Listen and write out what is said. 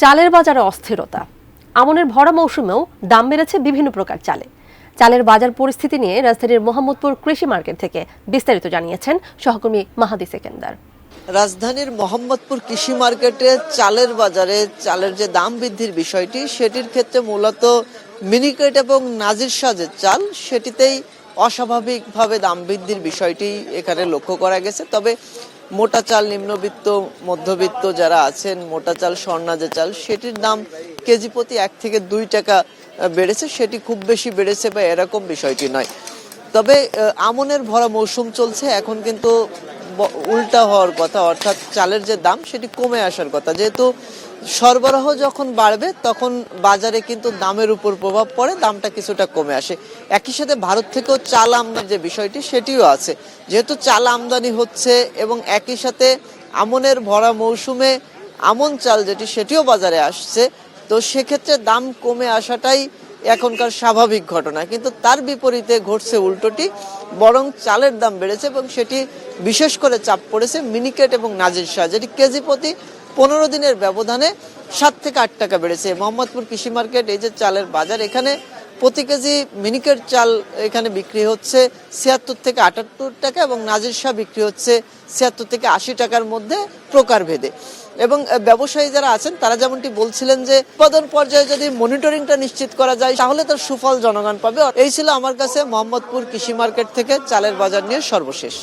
চালের বাজারে অস্থিরতা। আমনের ভরা মৌসুমেও দাম বেড়েছে বিভিন্ন প্রকার চালে। চালের বাজার পরিস্থিতি নিয়ে রাজধানীর মোহাম্মদপুর কৃষি মার্কেট থেকে বিস্তারিত জানিয়েছেন সহকর্মী মাহাদি সেকেন্দার। রাজধানীর মোহাম্মদপুর কৃষি মার্কেটে চালের বাজারে চালের যে দাম বৃদ্ধির বিষয়টি সেটির ক্ষেত্রে মূলত মিনিকেট এবং নাজির সাজের চাল সেটিতেই অস্বাভাবিকভাবে দাম বৃদ্ধির বিষয়টি এখানে লক্ষ্য করা গেছে। তবে মোটা চাল, নিম্নবিত্ত, মধ্যবিত্ত যারা আছেন, মোটা চাল, স্বর্ণাজে চাল সেটির দাম কেজি প্রতি 1 থেকে 2 টাকা বেড়েছে। সেটি খুব বেশি বেড়েছে বা এরকম বিষয়টি নয়। তবে আমনের ভরা মৌসুম চলছে, এখন কিন্তু উল্টা হওয়ার কথা, অর্থাৎ চালের যে দাম সেটি কমে আসার কথা। যেহেতু সরবরাহ যখন বাড়বে তখন বাজারে কিন্তু দামের উপর প্রভাব পড়ে, দামটা কিছুটা কমে আসে। একই সাথে ভারত থেকেও চাল আমদানির যে বিষয়টি সেটিও আছে। যেহেতু চাল আমদানি হচ্ছে এবং একই সাথে আমনের ভরা মৌসুমে আমন চাল যেটি সেটিও বাজারে আসছে, তো সেক্ষেত্রে দাম কমে আসাটাই এখনকার স্বাভাবিক ঘটনা। কিন্তু তার বিপরীতে ঘটছে উল্টোটি, বরং চালের দাম বেড়েছে এবং সেটি বিশেষ করে চাপ পড়েছে মিনিকেট এবং নাজির শাহ, যেটি কেজি প্রতি 15 দিনের ব্যবধানে 7 থেকে 8 টাকা বেড়েছে। মোহাম্মদপুর কৃষি মার্কেট, এই যে চালের বাজার, এখানে প্রতি কেজি মিনিকেট চাল এখানে বিক্রি হচ্ছে 76 থেকে 78 টাকা এবং নাজির শাহ বিক্রি হচ্ছে 76 থেকে 80 টাকার মধ্যে প্রকারভেদে। এবং ব্যবসায়ী যারা আছেন তারা যেমনটি বলছিলেন যে উৎপাদন পর্যায়ে যদি মনিটরিংটা নিশ্চিত করা যায় তাহলে তার সুফল জনগণ পাবে। এই ছিল আমার কাছে মোহাম্মদপুর কৃষি মার্কেট থেকে চালের বাজার নিয়ে সর্বশেষ।